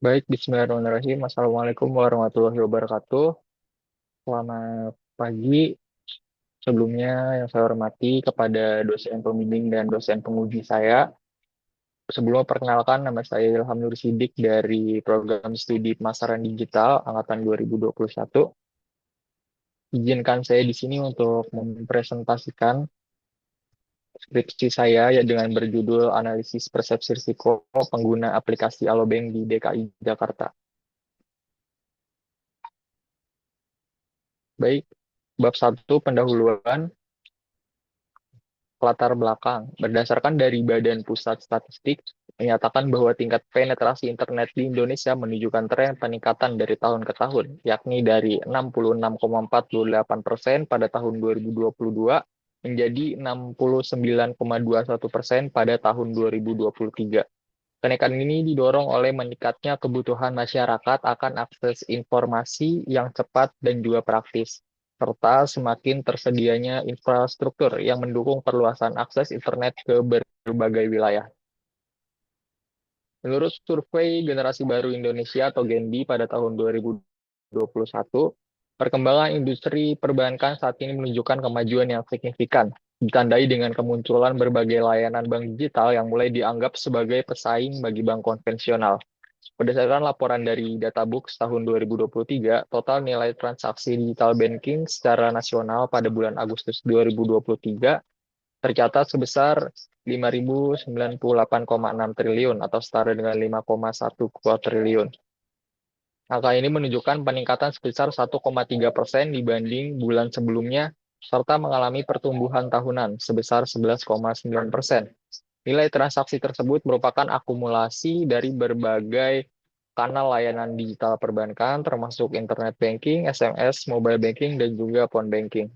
Baik, Bismillahirrahmanirrahim. Assalamualaikum warahmatullahi wabarakatuh. Selamat pagi. Sebelumnya yang saya hormati kepada dosen pembimbing dan dosen penguji saya. Sebelumnya perkenalkan, nama saya Ilham Nur Sidik dari program studi pemasaran digital angkatan 2021. Izinkan saya di sini untuk mempresentasikan skripsi saya ya dengan berjudul Analisis Persepsi Risiko Pengguna Aplikasi Alobank di DKI Jakarta. Baik, bab 1 pendahuluan. Latar belakang. Berdasarkan dari Badan Pusat Statistik, menyatakan bahwa tingkat penetrasi internet di Indonesia menunjukkan tren peningkatan dari tahun ke tahun, yakni dari 66,48% pada tahun 2022 menjadi 69,21% pada tahun 2023. Kenaikan ini didorong oleh meningkatnya kebutuhan masyarakat akan akses informasi yang cepat dan juga praktis, serta semakin tersedianya infrastruktur yang mendukung perluasan akses internet ke berbagai wilayah. Menurut survei Generasi Baru Indonesia atau GENBI pada tahun 2021, perkembangan industri perbankan saat ini menunjukkan kemajuan yang signifikan, ditandai dengan kemunculan berbagai layanan bank digital yang mulai dianggap sebagai pesaing bagi bank konvensional. Berdasarkan laporan dari Databooks tahun 2023, total nilai transaksi digital banking secara nasional pada bulan Agustus 2023 tercatat sebesar 5.098,6 triliun atau setara dengan 5,1 triliun. Angka ini menunjukkan peningkatan sebesar 1,3% dibanding bulan sebelumnya, serta mengalami pertumbuhan tahunan sebesar 11,9%. Nilai transaksi tersebut merupakan akumulasi dari berbagai kanal layanan digital perbankan, termasuk internet banking, SMS, mobile banking, dan juga phone banking.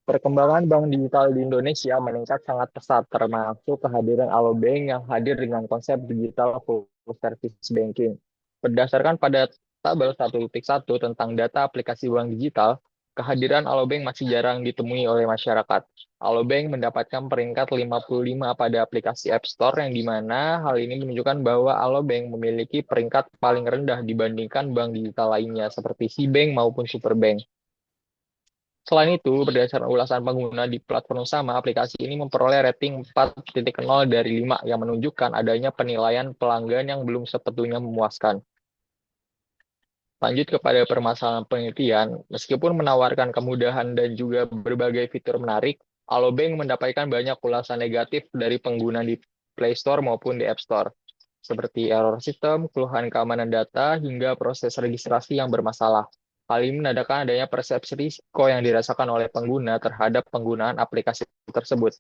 Perkembangan bank digital di Indonesia meningkat sangat pesat, termasuk kehadiran Alobank yang hadir dengan konsep digital full service banking. Berdasarkan pada tabel 1.1 tentang data aplikasi bank digital, kehadiran Alobank masih jarang ditemui oleh masyarakat. Alobank mendapatkan peringkat 55 pada aplikasi App Store, yang dimana hal ini menunjukkan bahwa Alobank memiliki peringkat paling rendah dibandingkan bank digital lainnya seperti Sibank maupun Superbank. Selain itu, berdasarkan ulasan pengguna di platform sama, aplikasi ini memperoleh rating 4.0 dari 5 yang menunjukkan adanya penilaian pelanggan yang belum sepenuhnya memuaskan. Lanjut kepada permasalahan penelitian, meskipun menawarkan kemudahan dan juga berbagai fitur menarik, Alobank mendapatkan banyak ulasan negatif dari pengguna di Play Store maupun di App Store, seperti error sistem, keluhan keamanan data, hingga proses registrasi yang bermasalah. Hal ini menandakan adanya persepsi risiko yang dirasakan oleh pengguna terhadap penggunaan aplikasi tersebut.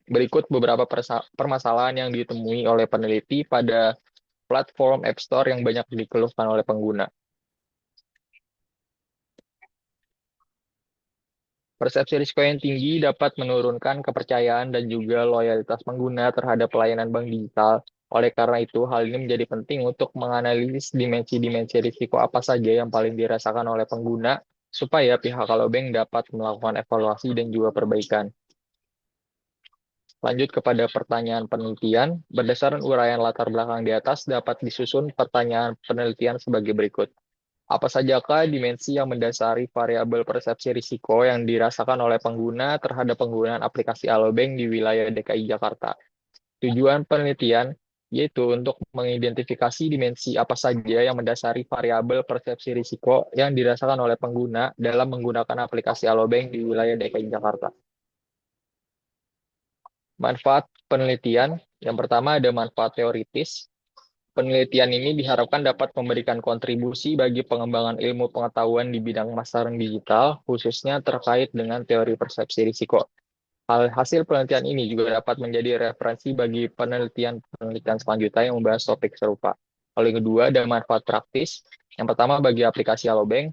Berikut beberapa permasalahan yang ditemui oleh peneliti pada platform App Store yang banyak dikeluhkan oleh pengguna. Persepsi risiko yang tinggi dapat menurunkan kepercayaan dan juga loyalitas pengguna terhadap pelayanan bank digital. Oleh karena itu, hal ini menjadi penting untuk menganalisis dimensi-dimensi risiko apa saja yang paling dirasakan oleh pengguna, supaya pihak Alobank dapat melakukan evaluasi dan juga perbaikan. Lanjut kepada pertanyaan penelitian, berdasarkan uraian latar belakang di atas dapat disusun pertanyaan penelitian sebagai berikut. Apa sajakah dimensi yang mendasari variabel persepsi risiko yang dirasakan oleh pengguna terhadap penggunaan aplikasi Alobank di wilayah DKI Jakarta? Tujuan penelitian yaitu untuk mengidentifikasi dimensi apa saja yang mendasari variabel persepsi risiko yang dirasakan oleh pengguna dalam menggunakan aplikasi Alobank di wilayah DKI Jakarta. Manfaat penelitian, yang pertama ada manfaat teoritis. Penelitian ini diharapkan dapat memberikan kontribusi bagi pengembangan ilmu pengetahuan di bidang pemasaran digital, khususnya terkait dengan teori persepsi risiko. Hasil penelitian ini juga dapat menjadi referensi bagi penelitian-penelitian selanjutnya yang membahas topik serupa. Lalu yang kedua, ada manfaat praktis. Yang pertama, bagi aplikasi Alobank,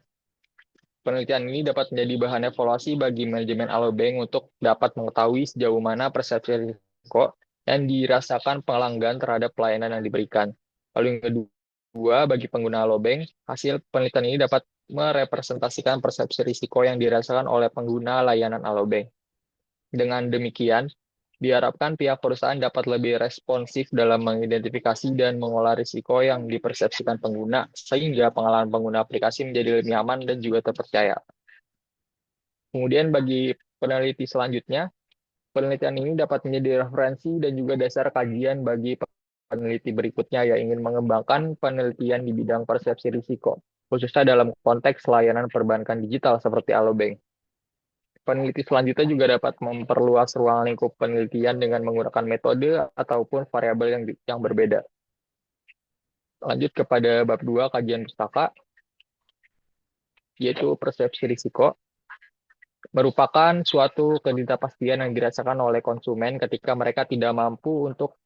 penelitian ini dapat menjadi bahan evaluasi bagi manajemen Alobank untuk dapat mengetahui sejauh mana persepsi risiko yang dirasakan pelanggan terhadap pelayanan yang diberikan. Lalu yang kedua, bagi pengguna Alobank, hasil penelitian ini dapat merepresentasikan persepsi risiko yang dirasakan oleh pengguna layanan Alobank. Dengan demikian, Diharapkan pihak perusahaan dapat lebih responsif dalam mengidentifikasi dan mengolah risiko yang dipersepsikan pengguna, sehingga pengalaman pengguna aplikasi menjadi lebih aman dan juga terpercaya. Kemudian bagi peneliti selanjutnya, penelitian ini dapat menjadi referensi dan juga dasar kajian bagi peneliti berikutnya yang ingin mengembangkan penelitian di bidang persepsi risiko, khususnya dalam konteks layanan perbankan digital seperti Alobank. Peneliti selanjutnya juga dapat memperluas ruang lingkup penelitian dengan menggunakan metode ataupun variabel yang berbeda. Lanjut kepada bab 2 kajian pustaka, yaitu persepsi risiko, merupakan suatu ketidakpastian yang dirasakan oleh konsumen ketika mereka tidak mampu untuk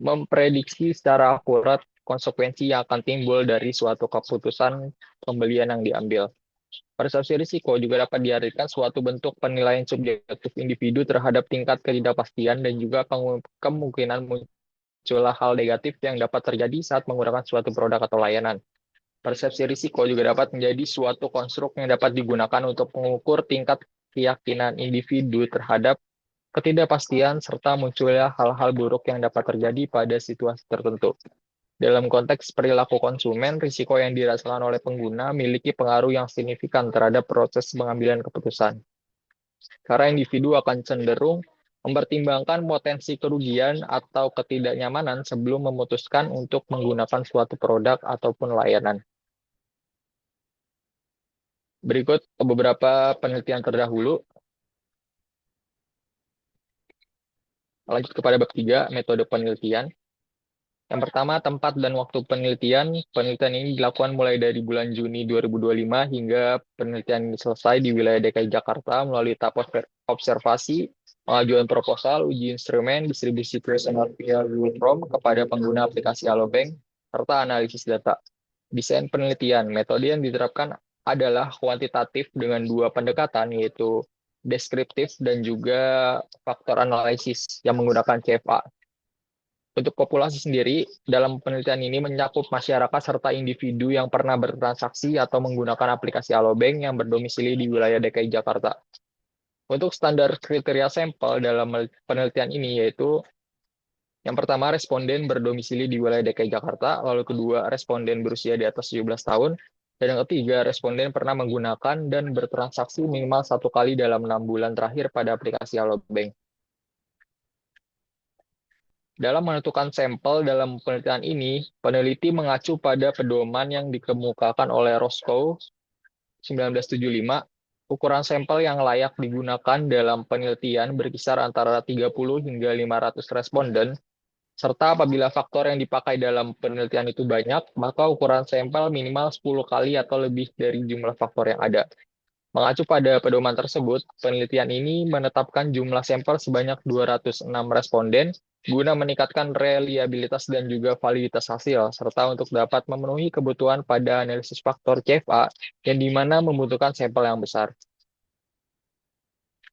memprediksi secara akurat konsekuensi yang akan timbul dari suatu keputusan pembelian yang diambil. Persepsi risiko juga dapat diartikan suatu bentuk penilaian subjektif individu terhadap tingkat ketidakpastian dan juga kemungkinan munculnya hal negatif yang dapat terjadi saat menggunakan suatu produk atau layanan. Persepsi risiko juga dapat menjadi suatu konstruk yang dapat digunakan untuk mengukur tingkat keyakinan individu terhadap ketidakpastian serta munculnya hal-hal buruk yang dapat terjadi pada situasi tertentu. Dalam konteks perilaku konsumen, risiko yang dirasakan oleh pengguna memiliki pengaruh yang signifikan terhadap proses pengambilan keputusan. Karena individu akan cenderung mempertimbangkan potensi kerugian atau ketidaknyamanan sebelum memutuskan untuk menggunakan suatu produk ataupun layanan. Berikut beberapa penelitian terdahulu. Lanjut kepada bab 3, metode penelitian. Yang pertama, tempat dan waktu penelitian. Penelitian ini dilakukan mulai dari bulan Juni 2025 hingga penelitian ini selesai di wilayah DKI Jakarta melalui tahap observasi, pengajuan proposal, uji instrumen, distribusi questionnaire via Google Form kepada pengguna aplikasi Alobank, serta analisis data. Desain penelitian. Metode yang diterapkan adalah kuantitatif dengan dua pendekatan, yaitu deskriptif dan juga faktor analisis yang menggunakan CFA. Untuk populasi sendiri, dalam penelitian ini mencakup masyarakat serta individu yang pernah bertransaksi atau menggunakan aplikasi Alobank yang berdomisili di wilayah DKI Jakarta. Untuk standar kriteria sampel dalam penelitian ini yaitu yang pertama, responden berdomisili di wilayah DKI Jakarta, lalu kedua, responden berusia di atas 17 tahun, dan yang ketiga, responden pernah menggunakan dan bertransaksi minimal 1 kali dalam 6 bulan terakhir pada aplikasi Alobank. Dalam menentukan sampel dalam penelitian ini, peneliti mengacu pada pedoman yang dikemukakan oleh Roscoe 1975. Ukuran sampel yang layak digunakan dalam penelitian berkisar antara 30 hingga 500 responden, serta apabila faktor yang dipakai dalam penelitian itu banyak, maka ukuran sampel minimal 10 kali atau lebih dari jumlah faktor yang ada. Mengacu pada pedoman tersebut, penelitian ini menetapkan jumlah sampel sebanyak 206 responden guna meningkatkan reliabilitas dan juga validitas hasil, serta untuk dapat memenuhi kebutuhan pada analisis faktor CFA yang dimana membutuhkan sampel yang besar.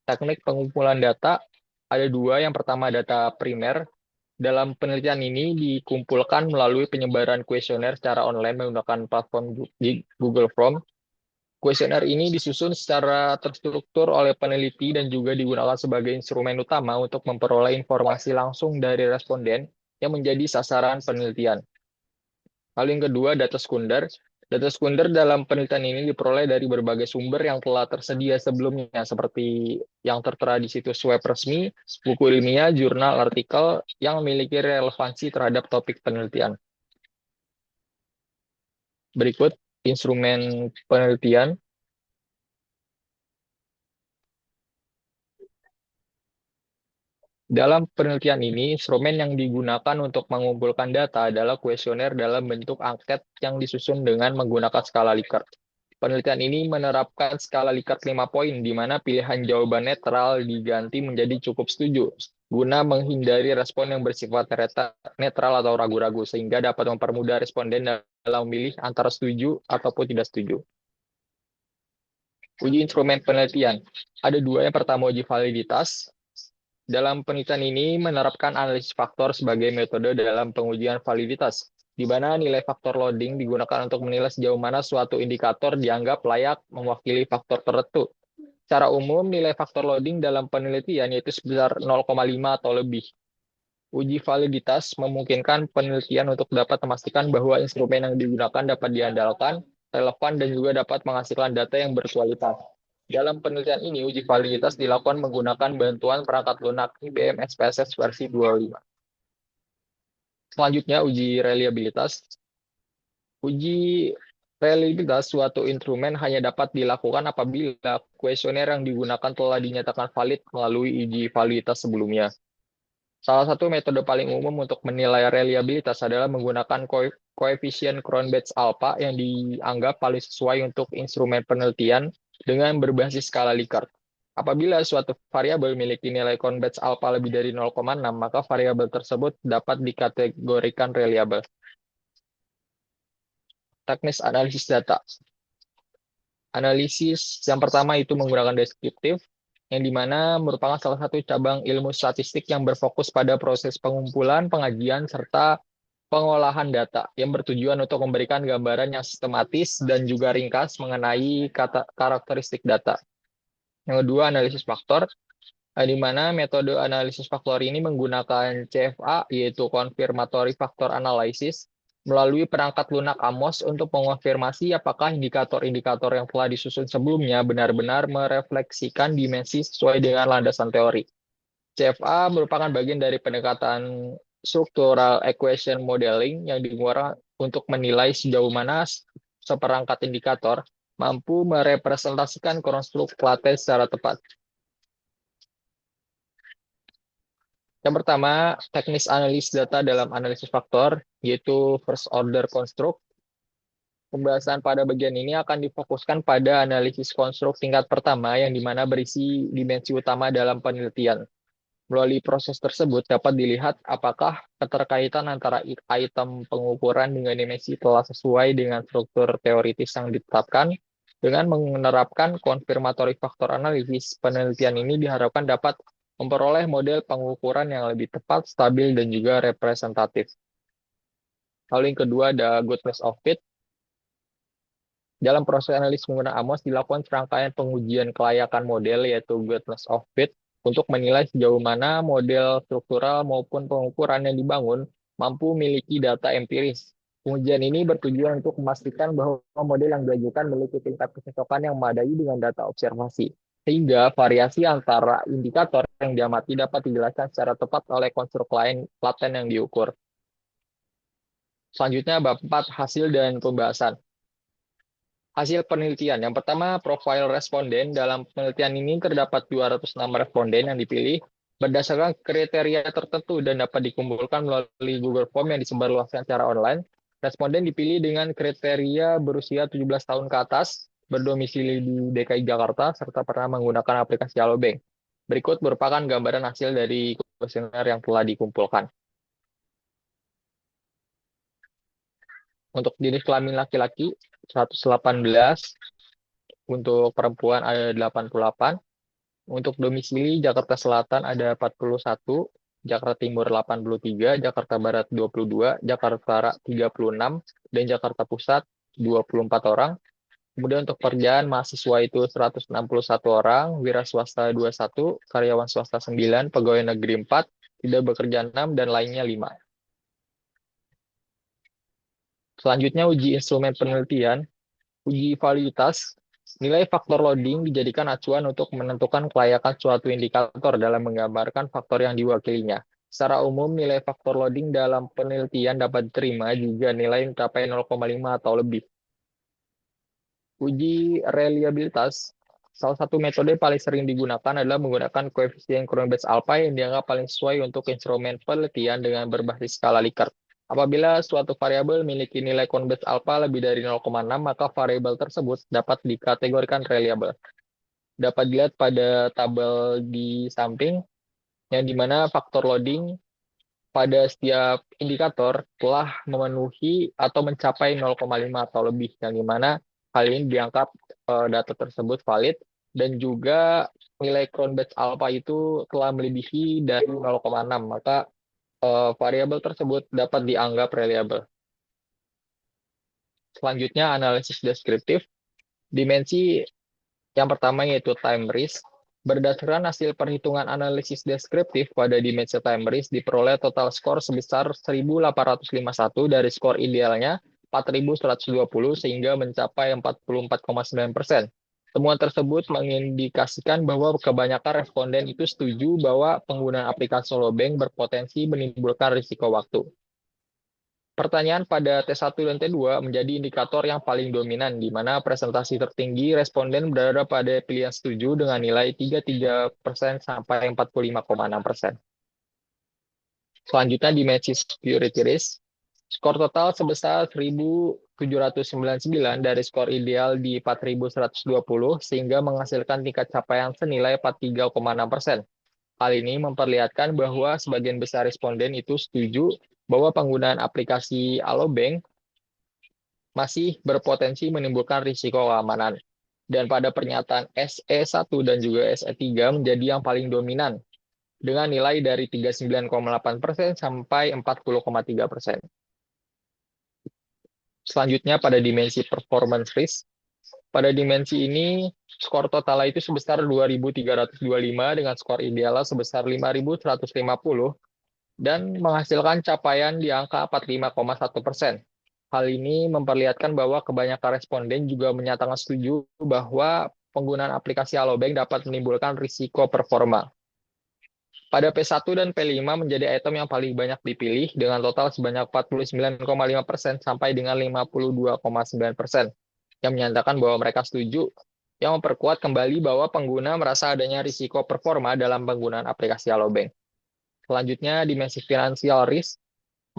Teknik pengumpulan data ada dua. Yang pertama, data primer. Dalam penelitian ini dikumpulkan melalui penyebaran kuesioner secara online menggunakan platform Google Form. Kuesioner ini disusun secara terstruktur oleh peneliti dan juga digunakan sebagai instrumen utama untuk memperoleh informasi langsung dari responden yang menjadi sasaran penelitian. Lalu yang kedua, data sekunder. Data sekunder dalam penelitian ini diperoleh dari berbagai sumber yang telah tersedia sebelumnya, seperti yang tertera di situs web resmi, buku ilmiah, jurnal, artikel yang memiliki relevansi terhadap topik penelitian. Berikut instrumen penelitian. Dalam penelitian ini, instrumen yang digunakan untuk mengumpulkan data adalah kuesioner dalam bentuk angket yang disusun dengan menggunakan skala Likert. Penelitian ini menerapkan skala Likert 5 poin, di mana pilihan jawaban netral diganti menjadi cukup setuju, guna menghindari respon yang bersifat netral atau ragu-ragu, sehingga dapat mempermudah responden dalam memilih antara setuju ataupun tidak setuju. Uji instrumen penelitian. Ada dua. Yang pertama, uji validitas. Dalam penelitian ini menerapkan analisis faktor sebagai metode dalam pengujian validitas, di mana nilai faktor loading digunakan untuk menilai sejauh mana suatu indikator dianggap layak mewakili faktor tertentu. Secara umum, nilai faktor loading dalam penelitian yaitu sebesar 0,5 atau lebih. Uji validitas memungkinkan penelitian untuk dapat memastikan bahwa instrumen yang digunakan dapat diandalkan, relevan, dan juga dapat menghasilkan data yang berkualitas. Dalam penelitian ini, uji validitas dilakukan menggunakan bantuan perangkat lunak IBM SPSS versi 25. Selanjutnya, uji reliabilitas. Uji reliabilitas suatu instrumen hanya dapat dilakukan apabila kuesioner yang digunakan telah dinyatakan valid melalui uji validitas sebelumnya. Salah satu metode paling umum untuk menilai reliabilitas adalah menggunakan koefisien Cronbach's alpha yang dianggap paling sesuai untuk instrumen penelitian dengan berbasis skala Likert. Apabila suatu variabel memiliki nilai Cronbach's alpha lebih dari 0,6, maka variabel tersebut dapat dikategorikan reliable. Teknis analisis data. Analisis yang pertama itu menggunakan deskriptif, yang dimana merupakan salah satu cabang ilmu statistik yang berfokus pada proses pengumpulan, pengajian, serta pengolahan data yang bertujuan untuk memberikan gambaran yang sistematis dan juga ringkas mengenai karakteristik data. Yang kedua, analisis faktor, di mana metode analisis faktor ini menggunakan CFA, yaitu Confirmatory Factor Analysis, melalui perangkat lunak Amos untuk mengonfirmasi apakah indikator-indikator yang telah disusun sebelumnya benar-benar merefleksikan dimensi sesuai dengan landasan teori. CFA merupakan bagian dari pendekatan structural equation modeling yang digunakan untuk menilai sejauh mana seperangkat indikator mampu merepresentasikan konstruk laten secara tepat. Yang pertama, teknis analis data dalam analisis faktor, yaitu first order construct. Pembahasan pada bagian ini akan difokuskan pada analisis konstruk tingkat pertama yang dimana berisi dimensi utama dalam penelitian. Melalui proses tersebut dapat dilihat apakah keterkaitan antara item pengukuran dengan dimensi telah sesuai dengan struktur teoritis yang ditetapkan. Dengan menerapkan konfirmatory faktor analisis, penelitian ini diharapkan dapat memperoleh model pengukuran yang lebih tepat, stabil, dan juga representatif. Lalu yang kedua ada goodness of fit. Dalam proses analisis menggunakan Amos dilakukan serangkaian pengujian kelayakan model yaitu goodness of fit untuk menilai sejauh mana model struktural maupun pengukuran yang dibangun mampu memiliki data empiris. Pengujian ini bertujuan untuk memastikan bahwa model yang diajukan memiliki tingkat kecocokan yang memadai dengan data observasi, sehingga variasi antara indikator yang diamati dapat dijelaskan secara tepat oleh konstruk laten yang diukur. Selanjutnya, bab 4, hasil dan pembahasan. Hasil penelitian. Yang pertama, profil responden. Dalam penelitian ini terdapat 206 responden yang dipilih berdasarkan kriteria tertentu dan dapat dikumpulkan melalui Google Form yang disebarluaskan secara online. Responden dipilih dengan kriteria berusia 17 tahun ke atas, berdomisili di DKI Jakarta, serta pernah menggunakan aplikasi Alobank. Berikut merupakan gambaran hasil dari kuesioner yang telah dikumpulkan. Untuk jenis kelamin laki-laki, 118, untuk perempuan ada 88, untuk domisili Jakarta Selatan ada 41, Jakarta Timur 83, Jakarta Barat 22, Jakarta Utara 36, dan Jakarta Pusat 24 orang. Kemudian untuk pekerjaan mahasiswa itu 161 orang, wira swasta 21, karyawan swasta 9, pegawai negeri 4, tidak bekerja 6, dan lainnya 5. Selanjutnya uji instrumen penelitian. Uji validitas, nilai faktor loading dijadikan acuan untuk menentukan kelayakan suatu indikator dalam menggambarkan faktor yang diwakilinya. Secara umum, nilai faktor loading dalam penelitian dapat diterima jika nilai mencapai 0,5 atau lebih. Uji reliabilitas, salah satu metode paling sering digunakan adalah menggunakan koefisien Cronbach's alpha yang dianggap paling sesuai untuk instrumen penelitian dengan berbasis skala Likert. Apabila suatu variabel memiliki nilai Cronbach's alpha lebih dari 0,6, maka variabel tersebut dapat dikategorikan reliable. Dapat dilihat pada tabel di samping, yang dimana faktor loading pada setiap indikator telah memenuhi atau mencapai 0,5 atau lebih, yang dimana hal ini dianggap data tersebut valid, dan juga nilai Cronbach's alpha itu telah melebihi dari 0,6, maka variabel tersebut dapat dianggap reliable. Selanjutnya, analisis deskriptif. Dimensi Yang pertama yaitu time risk. Berdasarkan hasil perhitungan analisis deskriptif pada dimensi time risk diperoleh total skor sebesar 1851 dari skor idealnya 4120 sehingga mencapai 44,9%. Temuan tersebut mengindikasikan bahwa kebanyakan responden itu setuju bahwa penggunaan aplikasi Holobank berpotensi menimbulkan risiko waktu. Pertanyaan pada T1 dan T2 menjadi indikator yang paling dominan, di mana presentasi tertinggi responden berada pada pilihan setuju dengan nilai 33% sampai 45,6%. Selanjutnya dimensi security risk. Skor total sebesar 1.799 dari skor ideal di 4.120 sehingga menghasilkan tingkat capaian senilai 43,6%. Hal ini memperlihatkan bahwa sebagian besar responden itu setuju bahwa penggunaan aplikasi Alobank masih berpotensi menimbulkan risiko keamanan. Dan pada pernyataan SE1 dan juga SE3 menjadi yang paling dominan, dengan nilai dari 39,8% sampai 40,3%. Selanjutnya pada dimensi performance risk. Pada dimensi ini, skor total itu sebesar 2.325 dengan skor ideal sebesar 5.150 dan menghasilkan capaian di angka 45,1%. Hal ini memperlihatkan bahwa kebanyakan responden juga menyatakan setuju bahwa penggunaan aplikasi Alobank dapat menimbulkan risiko performa. Pada P1 dan P5 menjadi item yang paling banyak dipilih dengan total sebanyak 49,5% sampai dengan 52,9% yang menyatakan bahwa mereka setuju, yang memperkuat kembali bahwa pengguna merasa adanya risiko performa dalam penggunaan aplikasi Alobank. Selanjutnya, dimensi financial risk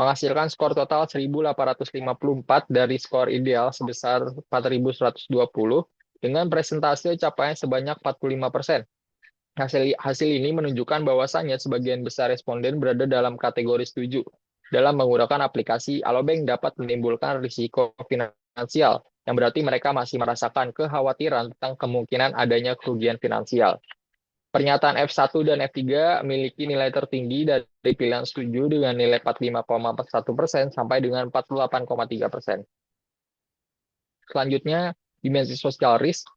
menghasilkan skor total 1.854 dari skor ideal sebesar 4.120 dengan presentase capaian sebanyak 45%. Hasil ini menunjukkan bahwasannya sebagian besar responden berada dalam kategori setuju dalam menggunakan aplikasi Alobank dapat menimbulkan risiko finansial, yang berarti mereka masih merasakan kekhawatiran tentang kemungkinan adanya kerugian finansial. Pernyataan F1 dan F3 memiliki nilai tertinggi dari pilihan setuju dengan nilai 45,41% sampai dengan 48,3%. Selanjutnya, dimensi social risk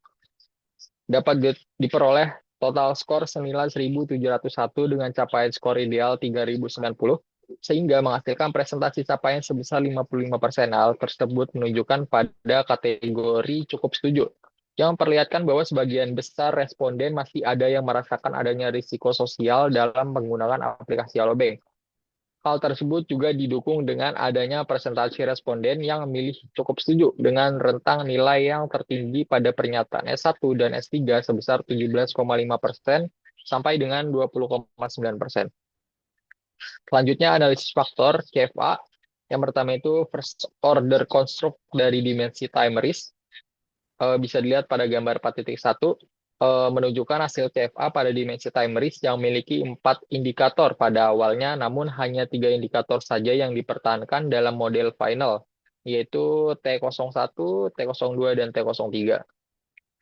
dapat diperoleh total skor senilai 1.701 dengan capaian skor ideal 3.090 sehingga menghasilkan presentasi capaian sebesar 55%. Hal tersebut menunjukkan pada kategori cukup setuju, yang memperlihatkan bahwa sebagian besar responden masih ada yang merasakan adanya risiko sosial dalam menggunakan aplikasi Alobank. Hal tersebut juga didukung dengan adanya presentasi responden yang memilih cukup setuju dengan rentang nilai yang tertinggi pada pernyataan S1 dan S3 sebesar 17,5% sampai dengan 20,9%. Selanjutnya analisis faktor CFA. Yang pertama itu first order construct dari dimensi time risk. Bisa dilihat pada gambar 4.1 menunjukkan hasil CFA pada dimensi time risk yang memiliki 4 indikator pada awalnya, namun hanya 3 indikator saja yang dipertahankan dalam model final, yaitu T01, T02, dan T03.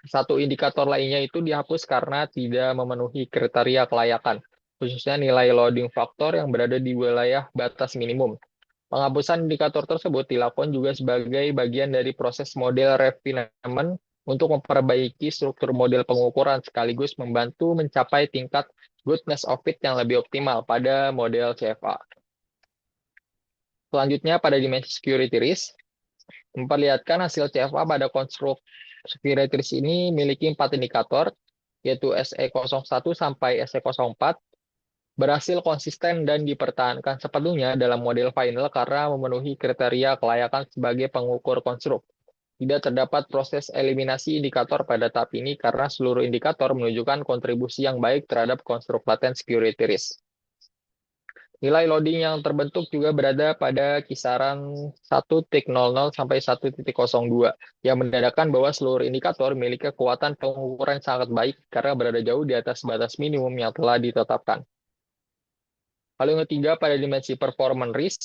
Satu indikator lainnya itu dihapus karena tidak memenuhi kriteria kelayakan, khususnya nilai loading factor yang berada di wilayah batas minimum. Penghapusan indikator tersebut dilakukan juga sebagai bagian dari proses model refinement untuk memperbaiki struktur model pengukuran sekaligus membantu mencapai tingkat goodness of fit yang lebih optimal pada model CFA. Selanjutnya pada dimensi security risk, memperlihatkan hasil CFA pada konstruk security risk ini memiliki 4 indikator, yaitu SE01 sampai SE04, berhasil konsisten dan dipertahankan sepenuhnya dalam model final karena memenuhi kriteria kelayakan sebagai pengukur konstruk. Tidak terdapat proses eliminasi indikator pada tahap ini karena seluruh indikator menunjukkan kontribusi yang baik terhadap konstruk latent security risk. Nilai loading yang terbentuk juga berada pada kisaran 1.00 sampai 1.02 yang menandakan bahwa seluruh indikator memiliki kekuatan pengukuran yang sangat baik karena berada jauh di atas batas minimum yang telah ditetapkan. Lalu yang ketiga pada dimensi performance risk,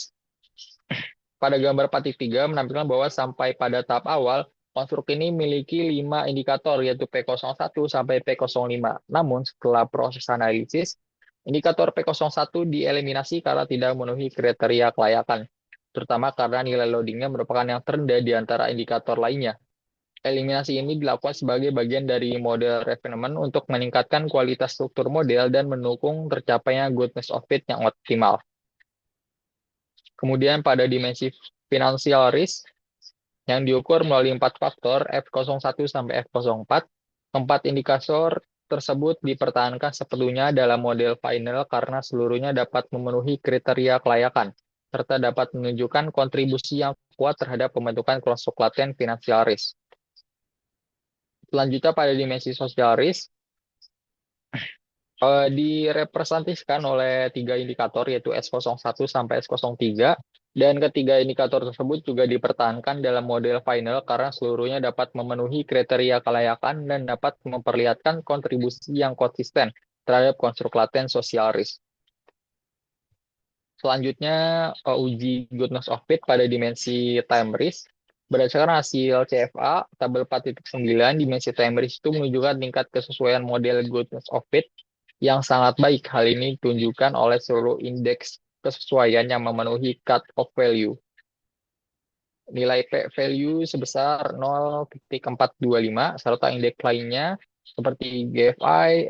pada gambar 4.3 menampilkan bahwa sampai pada tahap awal, konstruk ini memiliki 5 indikator yaitu P01 sampai P05. Namun setelah proses analisis, indikator P01 dieliminasi karena tidak memenuhi kriteria kelayakan, terutama karena nilai loadingnya merupakan yang terendah di antara indikator lainnya. Eliminasi ini dilakukan sebagai bagian dari model refinement untuk meningkatkan kualitas struktur model dan mendukung tercapainya goodness of fit yang optimal. Kemudian pada dimensi financial risk yang diukur melalui 4 faktor F01 sampai F04, keempat indikator tersebut dipertahankan sepenuhnya dalam model final karena seluruhnya dapat memenuhi kriteria kelayakan, serta dapat menunjukkan kontribusi yang kuat terhadap pembentukan konstruk laten financial risk. Selanjutnya pada dimensi social risk, direpresentasikan oleh 3 indikator yaitu S01 sampai S03, dan ketiga indikator tersebut juga dipertahankan dalam model final karena seluruhnya dapat memenuhi kriteria kelayakan dan dapat memperlihatkan kontribusi yang konsisten terhadap konstruk laten social risk. Selanjutnya, uji goodness of fit pada dimensi time risk. Berdasarkan hasil CFA, tabel 4.9, dimensi time risk itu menunjukkan tingkat kesesuaian model goodness of fit yang sangat baik. Hal ini ditunjukkan oleh seluruh indeks kesesuaian yang memenuhi cut-off value. Nilai P value sebesar 0,425, serta indeks lainnya seperti GFI,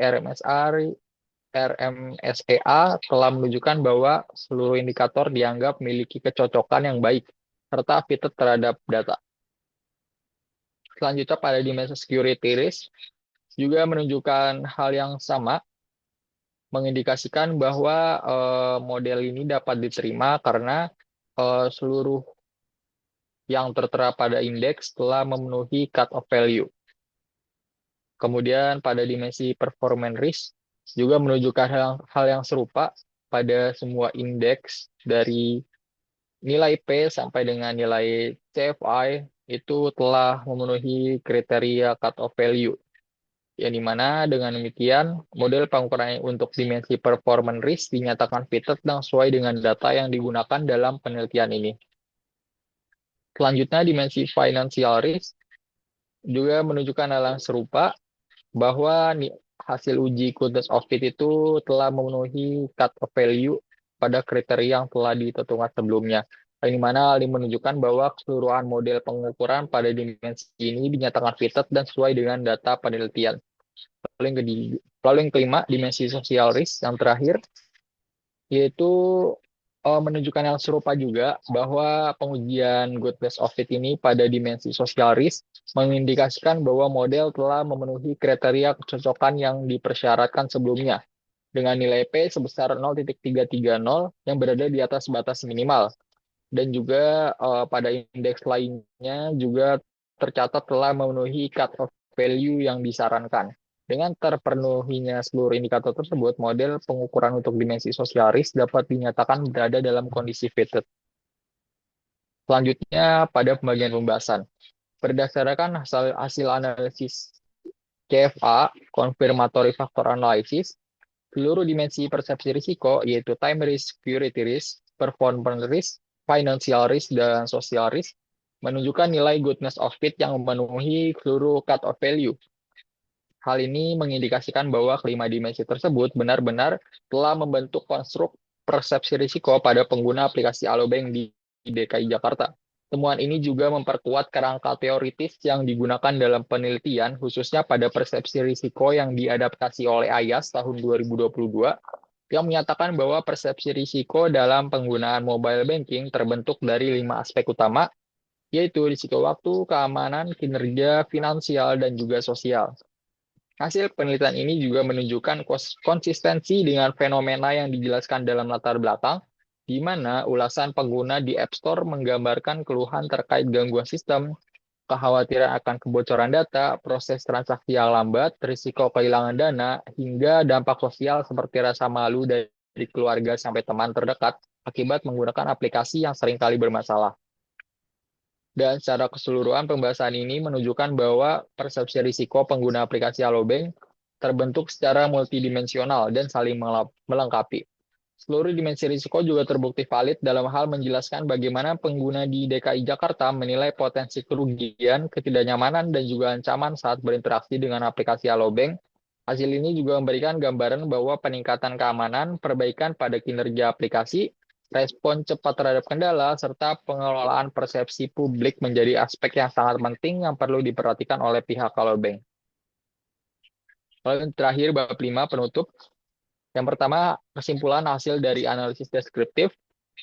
RMSEA telah menunjukkan bahwa seluruh indikator dianggap memiliki kecocokan yang baik, serta fitted terhadap data. Selanjutnya pada dimensi security risk, juga menunjukkan hal yang sama, mengindikasikan bahwa model ini dapat diterima karena seluruh yang tertera pada indeks telah memenuhi cut-off value. Kemudian pada dimensi performance risk juga menunjukkan hal yang serupa pada semua indeks dari nilai P sampai dengan nilai CFI itu telah memenuhi kriteria cut-off value. Yang dimana dengan demikian model pengukuran untuk dimensi performance risk dinyatakan fitted dan sesuai dengan data yang digunakan dalam penelitian ini. Selanjutnya dimensi financial risk juga menunjukkan hal yang serupa bahwa hasil uji goodness of fit itu telah memenuhi cut-off value pada kriteria yang telah ditentukan sebelumnya. Yang mana hal ini menunjukkan bahwa keseluruhan model pengukuran pada dimensi ini dinyatakan fitted dan sesuai dengan data penelitian. Lalu yang kelima, dimensi social risk yang terakhir, yaitu menunjukkan hal serupa juga bahwa pengujian goodness of fit ini pada dimensi social risk mengindikasikan bahwa model telah memenuhi kriteria kecocokan yang dipersyaratkan sebelumnya dengan nilai P sebesar 0,330 yang berada di atas batas minimal. Dan juga pada indeks lainnya juga tercatat telah memenuhi cut-off value yang disarankan. Dengan terpenuhinya seluruh indikator tersebut, model pengukuran untuk dimensi social risk dapat dinyatakan berada dalam kondisi fitted. Selanjutnya, pada pembagian pembahasan. Berdasarkan hasil analisis CFA, confirmatory factor analysis, seluruh dimensi persepsi risiko, yaitu time risk, purity risk, performance risk, financial risk, dan social risk, menunjukkan nilai goodness of fit yang memenuhi seluruh cut-off value. Hal ini mengindikasikan bahwa kelima dimensi tersebut benar-benar telah membentuk konstruk persepsi risiko pada pengguna aplikasi Alobank di DKI Jakarta. Temuan ini juga memperkuat kerangka teoritis yang digunakan dalam penelitian, khususnya pada persepsi risiko yang diadaptasi oleh IAS tahun 2022, yang menyatakan bahwa persepsi risiko dalam penggunaan mobile banking terbentuk dari 5 aspek utama, yaitu risiko waktu, keamanan, kinerja, finansial, dan juga sosial. Hasil penelitian ini juga menunjukkan konsistensi dengan fenomena yang dijelaskan dalam latar belakang, di mana ulasan pengguna di App Store menggambarkan keluhan terkait gangguan sistem, kekhawatiran akan kebocoran data, proses transaksi yang lambat, risiko kehilangan dana, hingga dampak sosial seperti rasa malu dari keluarga sampai teman terdekat akibat menggunakan aplikasi yang seringkali bermasalah. Dan secara keseluruhan pembahasan ini menunjukkan bahwa persepsi risiko pengguna aplikasi Alobank terbentuk secara multidimensional dan saling melengkapi. Seluruh dimensi risiko juga terbukti valid dalam hal menjelaskan bagaimana pengguna di DKI Jakarta menilai potensi kerugian, ketidaknyamanan, dan juga ancaman saat berinteraksi dengan aplikasi Alobank. Hasil ini juga memberikan gambaran bahwa peningkatan keamanan, perbaikan pada kinerja aplikasi, Respon cepat terhadap kendala, serta pengelolaan persepsi publik menjadi aspek yang sangat penting yang perlu diperhatikan oleh pihak alobank. Lalu yang terakhir, bab 5 penutup. Yang pertama, kesimpulan hasil dari analisis deskriptif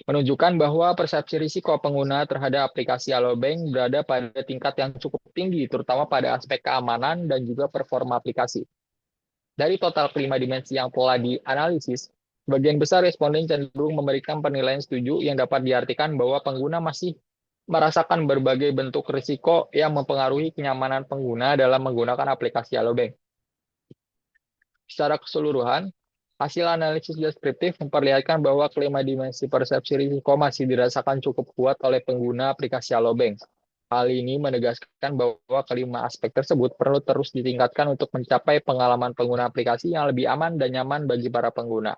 menunjukkan bahwa persepsi risiko pengguna terhadap aplikasi alobank berada pada tingkat yang cukup tinggi, terutama pada aspek keamanan dan juga performa aplikasi. Dari total kelima dimensi yang telah dianalisis, sebagian besar responden cenderung memberikan penilaian setuju yang dapat diartikan bahwa pengguna masih merasakan berbagai bentuk risiko yang mempengaruhi kenyamanan pengguna dalam menggunakan aplikasi alobank. Secara keseluruhan, hasil analisis deskriptif memperlihatkan bahwa kelima dimensi persepsi risiko masih dirasakan cukup kuat oleh pengguna aplikasi alobank. Hal ini menegaskan bahwa kelima aspek tersebut perlu terus ditingkatkan untuk mencapai pengalaman pengguna aplikasi yang lebih aman dan nyaman bagi para pengguna.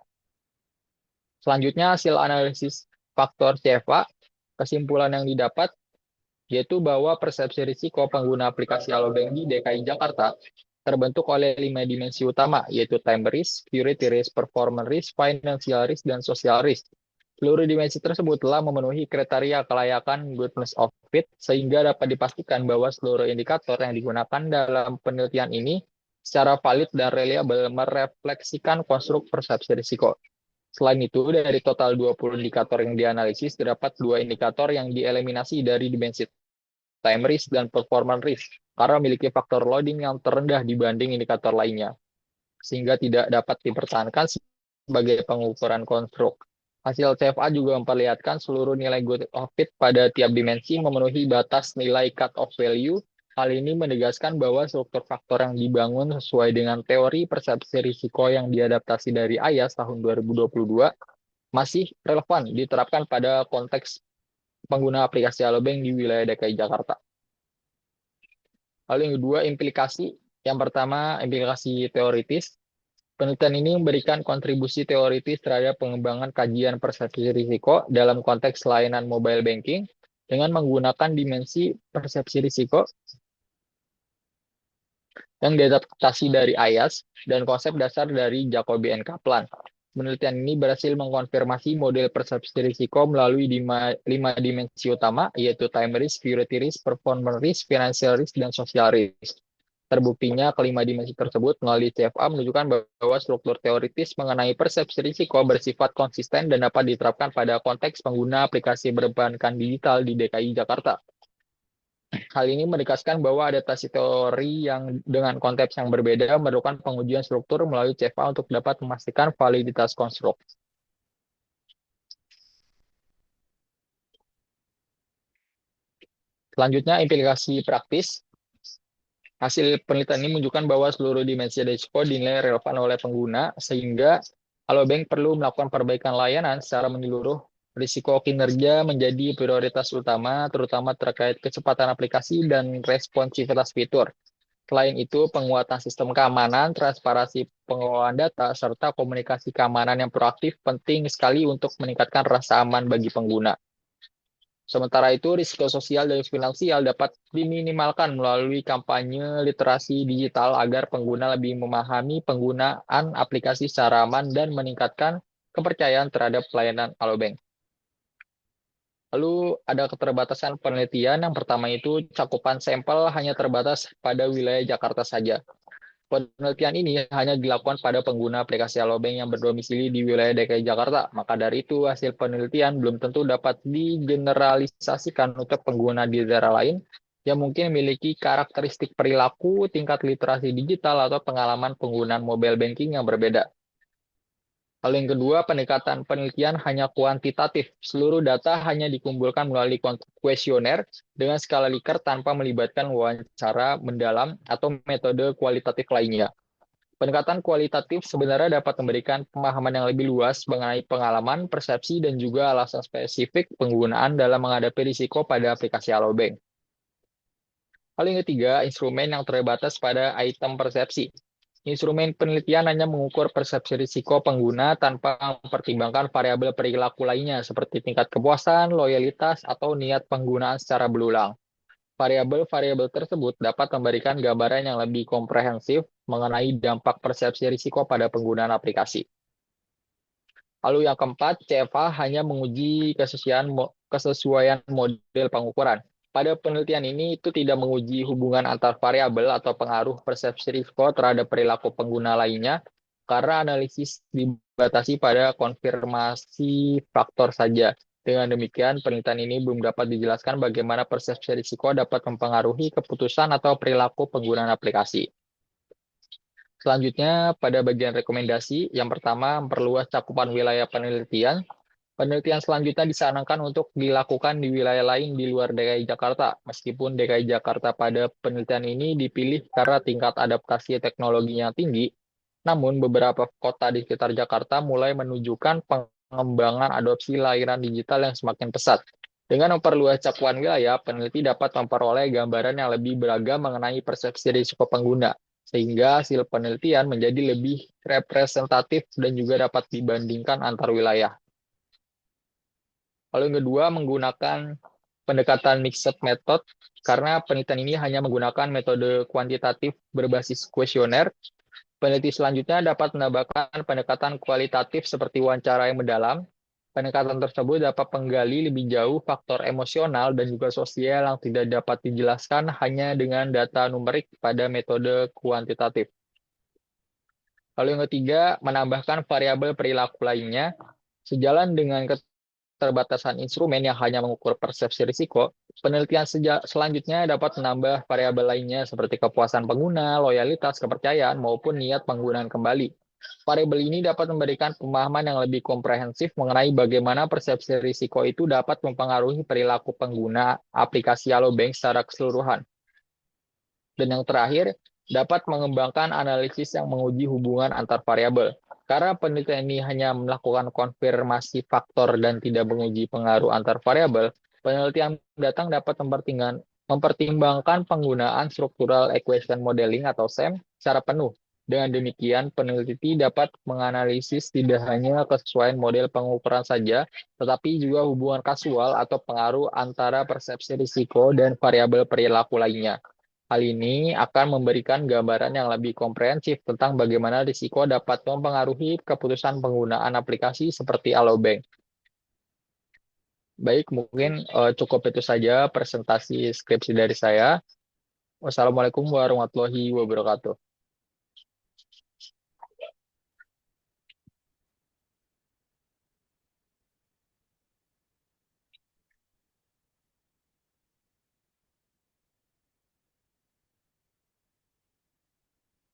Selanjutnya, hasil analisis faktor CFA, kesimpulan yang didapat yaitu bahwa persepsi risiko pengguna aplikasi alobank di DKI Jakarta terbentuk oleh 5 dimensi utama, yaitu time risk, security risk, performance risk, financial risk, dan social risk. Seluruh dimensi tersebut telah memenuhi kriteria kelayakan goodness of fit, sehingga dapat dipastikan bahwa seluruh indikator yang digunakan dalam penelitian ini secara valid dan reliable merefleksikan konstruk persepsi risiko. Selain itu, dari total 20 indikator yang dianalisis, terdapat 2 indikator yang dieliminasi dari dimensi time risk dan performance risk karena memiliki faktor loading yang terendah dibanding indikator lainnya, sehingga tidak dapat dipertahankan sebagai pengukuran konstruk. Hasil CFA juga memperlihatkan seluruh nilai good of fit pada tiap dimensi memenuhi batas nilai cut-off value. Hal ini menegaskan bahwa struktur faktor yang dibangun sesuai dengan teori persepsi risiko yang diadaptasi dari IAS tahun 2022 masih relevan diterapkan pada konteks pengguna aplikasi alobank di wilayah DKI Jakarta. Lalu yang kedua, implikasi. Yang pertama, implikasi teoritis. Penelitian ini memberikan kontribusi teoritis terhadap pengembangan kajian persepsi risiko dalam konteks layanan mobile banking dengan menggunakan dimensi persepsi risiko yang diadaptasi dari IAS dan konsep dasar dari Jacobi and Kaplan. Penelitian ini berhasil mengkonfirmasi model persepsi risiko melalui 5 dimensi utama, yaitu time risk, security risk, performance risk, financial risk, dan social risk. Terbuktinya kelima dimensi tersebut melalui CFA menunjukkan bahwa struktur teoritis mengenai persepsi risiko bersifat konsisten dan dapat diterapkan pada konteks pengguna aplikasi perbankan digital di DKI Jakarta. Hal ini menegaskan bahwa adaptasi teori yang dengan konteks yang berbeda memerlukan pengujian struktur melalui CFA untuk dapat memastikan validitas konstruk. Selanjutnya, implikasi praktis. Hasil penelitian ini menunjukkan bahwa seluruh dimensi risiko dinilai relevan oleh pengguna, sehingga alobank perlu melakukan perbaikan layanan secara menyeluruh. Risiko kinerja menjadi prioritas utama, terutama terkait kecepatan aplikasi dan responsivitas fitur. Selain itu, penguatan sistem keamanan, transparansi pengelolaan data, serta komunikasi keamanan yang proaktif penting sekali untuk meningkatkan rasa aman bagi pengguna. Sementara itu, risiko sosial dan finansial dapat diminimalkan melalui kampanye literasi digital agar pengguna lebih memahami penggunaan aplikasi secara aman dan meningkatkan kepercayaan terhadap pelayanan alobank. Lalu ada keterbatasan penelitian. Yang pertama itu cakupan sampel hanya terbatas pada wilayah Jakarta saja. Penelitian ini hanya dilakukan pada pengguna aplikasi alobank yang berdomisili di wilayah DKI Jakarta. Maka dari itu, hasil penelitian belum tentu dapat digeneralisasikan untuk pengguna di daerah lain yang mungkin memiliki karakteristik perilaku, tingkat literasi digital, atau pengalaman penggunaan mobile banking yang berbeda. Lalu yang kedua, pendekatan penelitian hanya kuantitatif. Seluruh data hanya dikumpulkan melalui kuesioner dengan skala Likert tanpa melibatkan wawancara mendalam atau metode kualitatif lainnya. Pendekatan kualitatif sebenarnya dapat memberikan pemahaman yang lebih luas mengenai pengalaman, persepsi, dan juga alasan spesifik penggunaan dalam menghadapi risiko pada aplikasi alobank. Lalu yang ketiga, instrumen yang terbatas pada item persepsi. Instrumen penelitian hanya mengukur persepsi risiko pengguna tanpa mempertimbangkan variabel perilaku lainnya seperti tingkat kepuasan, loyalitas, atau niat penggunaan secara berulang. Variabel-variabel tersebut dapat memberikan gambaran yang lebih komprehensif mengenai dampak persepsi risiko pada penggunaan aplikasi. Lalu yang keempat, CFA hanya menguji kesesuaian model pengukuran. Pada penelitian ini itu tidak menguji hubungan antar variabel atau pengaruh persepsi risiko terhadap perilaku pengguna lainnya, karena analisis dibatasi pada konfirmasi faktor saja. Dengan demikian, penelitian ini belum dapat dijelaskan bagaimana persepsi risiko dapat mempengaruhi keputusan atau perilaku penggunaan aplikasi. Selanjutnya, pada bagian rekomendasi, yang pertama, memperluas cakupan wilayah penelitian. Penelitian selanjutnya disarankan untuk dilakukan di wilayah lain di luar DKI Jakarta, meskipun DKI Jakarta pada penelitian ini dipilih karena tingkat adaptasi teknologinya tinggi, namun beberapa kota di sekitar Jakarta mulai menunjukkan pengembangan adopsi layanan digital yang semakin pesat. Dengan memperluas cakupan wilayah, peneliti dapat memperoleh gambaran yang lebih beragam mengenai persepsi risiko pengguna, sehingga hasil penelitian menjadi lebih representatif dan juga dapat dibandingkan antar wilayah. Lalu yang kedua, menggunakan pendekatan mixed method, karena penelitian ini hanya menggunakan metode kuantitatif berbasis kuesioner. Peneliti selanjutnya dapat menambahkan pendekatan kualitatif seperti wawancara yang mendalam. Pendekatan tersebut dapat menggali lebih jauh faktor emosional dan juga sosial yang tidak dapat dijelaskan hanya dengan data numerik pada metode kuantitatif. Lalu yang ketiga, menambahkan variabel perilaku lainnya. Sejalan dengan keterbatasan instrumen yang hanya mengukur persepsi risiko, penelitian selanjutnya dapat menambah variabel lainnya seperti kepuasan pengguna, loyalitas, kepercayaan, maupun niat penggunaan kembali. Variabel ini dapat memberikan pemahaman yang lebih komprehensif mengenai bagaimana persepsi risiko itu dapat mempengaruhi perilaku pengguna aplikasi Alobank secara keseluruhan. Dan yang terakhir, dapat mengembangkan analisis yang menguji hubungan antar variabel. Karena penelitian ini hanya melakukan konfirmasi faktor dan tidak menguji pengaruh antar variabel, penelitian mendatang dapat mempertimbangkan penggunaan structural equation modeling atau SEM secara penuh. Dengan demikian, peneliti dapat menganalisis tidak hanya kesesuaian model pengukuran saja, tetapi juga hubungan kasual atau pengaruh antara persepsi risiko dan variabel perilaku lainnya. Hal ini akan memberikan gambaran yang lebih komprehensif tentang bagaimana risiko dapat mempengaruhi keputusan penggunaan aplikasi seperti Alobank. Baik, mungkin cukup itu saja presentasi skripsi dari saya. Wassalamualaikum warahmatullahi wabarakatuh.